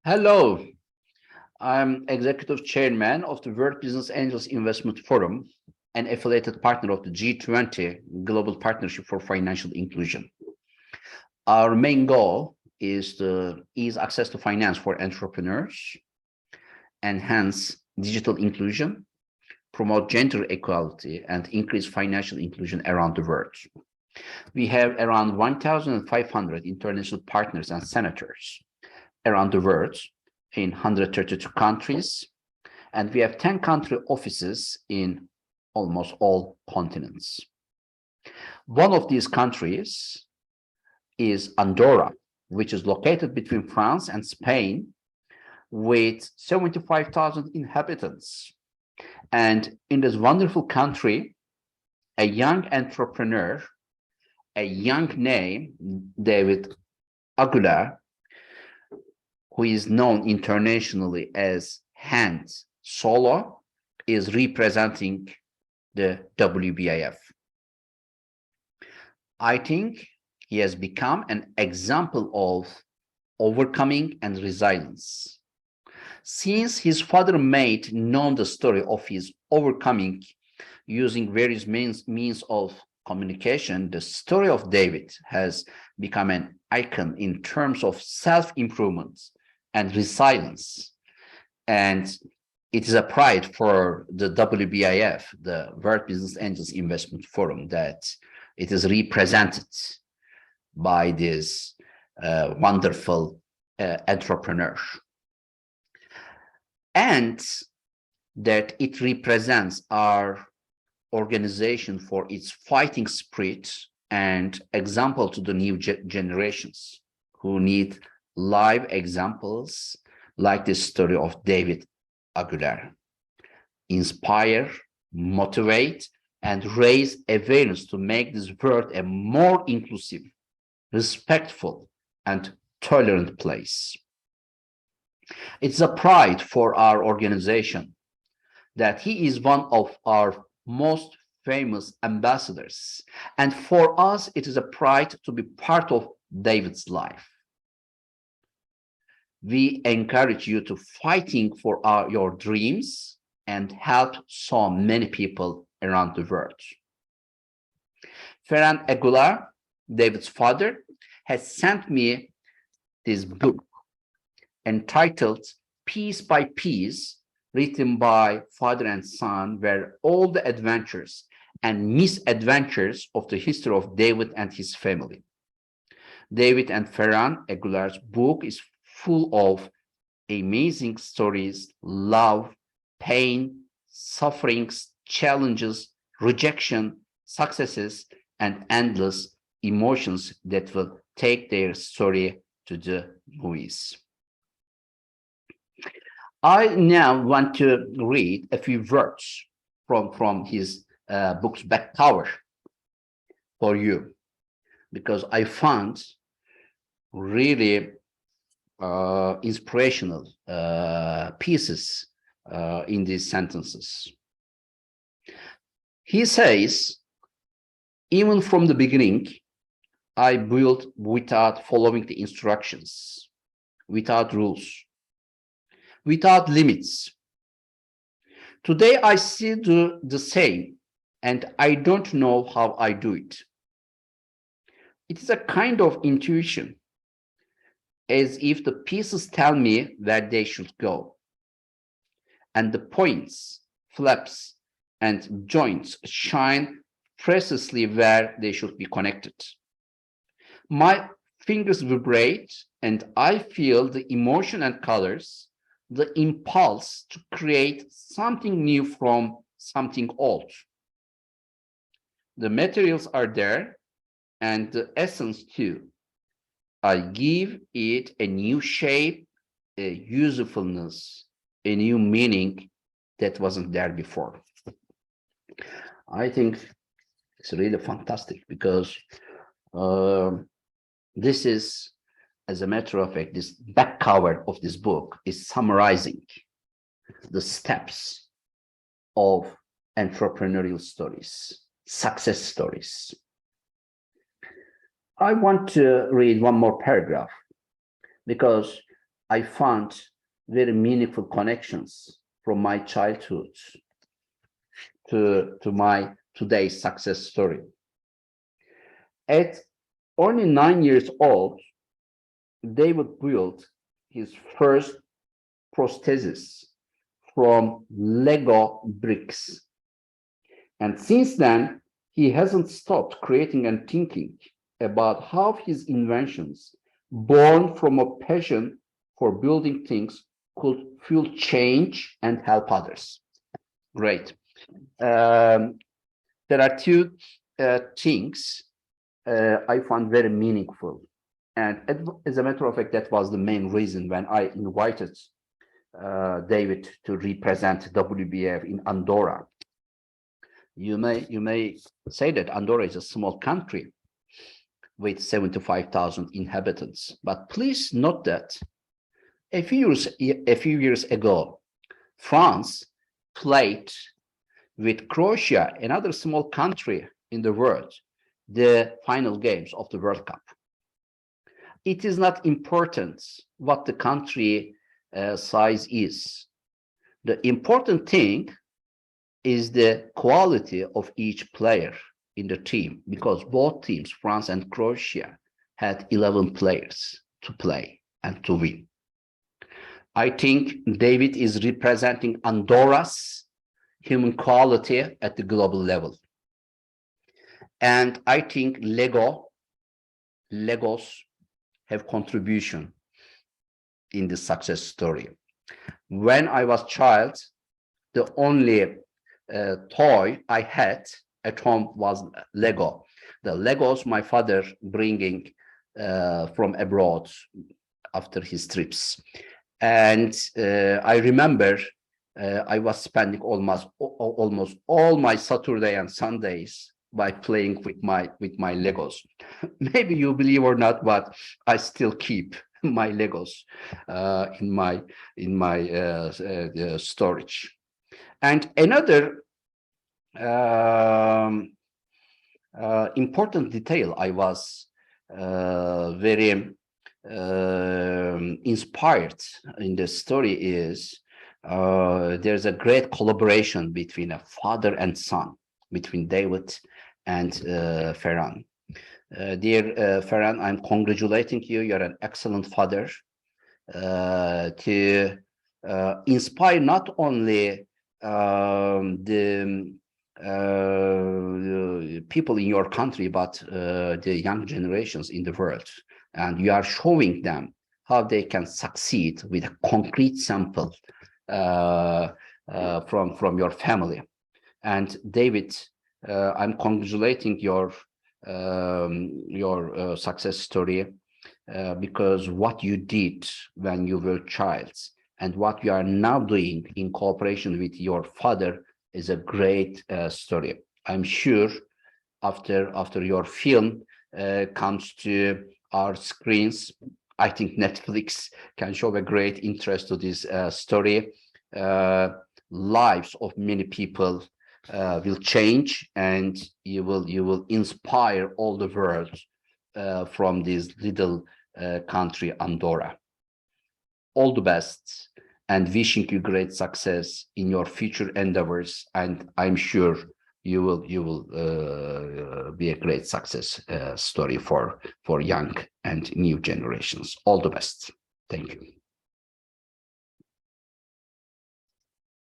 Hello, I'm Executive Chairman of the World Business Angels Investment Forum and affiliated partner of the G20 Global Partnership for Financial Inclusion. Our main goal is to ease access to finance for entrepreneurs, enhance digital inclusion, promote gender equality, and increase financial inclusion around the world. We have around 1,500 international partners and senators around the world in 132 countries, and we have 10 country offices in almost all continents. One of these countries is Andorra, which is located between France and Spain with 75,000 inhabitants. And in this wonderful country, a young entrepreneur, a young name, David Aguilar, who is known internationally as Hans Solo, is representing the WBIF. I think he has become an example of overcoming and resilience. Since his father made known the story of his overcoming using various means of communication, the story of David has become an icon in terms of self-improvement and resilience. And it is a pride for the WBIF, the World Business Angels Investment Forum, that it is represented by this wonderful entrepreneur. And that it represents our organization for its fighting spirit and example to the new generations who need live examples like this story of David Aguilar. Inspire, motivate, and raise awareness to make this world a more inclusive, respectful, and tolerant place. It's a pride for our organization that he is one of our most famous ambassadors. And for us, it is a pride to be part of David's life. We encourage you to fighting for your dreams and help so many people around the world. Ferran Aguilar, David's father, has sent me this book entitled Piece by Piece, written by father and son, where all the adventures and misadventures of the history of David and his family. David and Ferran Aguilar's book is full of amazing stories, love, pain, sufferings, challenges, rejection, successes, and endless emotions that will take their story to the movies. I now want to read a few words from his book's back cover for you, because I found really inspirational pieces in these sentences. He says, even from the beginning, I built without following the instructions, without rules, without limits. Today, I still do the same, and I don't know how I do it. It is a kind of intuition, as if the pieces tell me where they should go, and the points, flaps, and joints shine precisely where they should be connected. My fingers vibrate, and I feel the emotion and colors, the impulse to create something new from something old. The materials are there, and the essence too. I give it a new shape, a usefulness, a new meaning that wasn't there before. I think it's really fantastic, because this is, as a matter of fact, this back cover of this book is summarizing the steps of entrepreneurial stories, success stories. I want to read one more paragraph, because I found very meaningful connections from my childhood to my today's success story. At only 9 years old, David built his first prosthesis from Lego bricks. And since then, he hasn't stopped creating and thinking about how his inventions, born from a passion for building things, could fuel change and help others. Great. There are two things I found very meaningful. And as a matter of fact, that was the main reason when I invited David to represent WBF in Andorra. You may say that Andorra is a small country with 75,000 inhabitants, but please note that a few years ago, France played with Croatia, another small country in the world, the final games of the World Cup. It is not important what the country size is. The important thing is the quality of each player in the team, because both teams, France and Croatia, had 11 players to play and to win. I think David is representing Andorra's human quality at the global level. And I think Legos have contribution in the success story. When I was child, the only toy I had at home was Lego. The Legos my father bringing from abroad after his trips. And I remember I was spending almost all my Saturday and Sundays by playing with my Legos. Maybe you believe or not, but I still keep my Legos in my storage. And another important detail I was very inspired in the story is there's a great collaboration between a father and son, between David and Ferran. Dear Ferran, I'm congratulating you. You're an excellent father to inspire not only the people in your country, but the young generations in the world. And you are showing them how they can succeed with a concrete sample from your family. And David, I'm congratulating your success story because what you did when you were a child and what you are now doing in cooperation with your father is a great story. I'm sure after your film comes to our screens, I think Netflix can show a great interest to this story. Lives of many people will change, and you will inspire all the world from this little country, Andorra. All the best, and wishing you great success in your future endeavors. And I'm sure you will be a great success story for young and new generations. All the best. Thank you.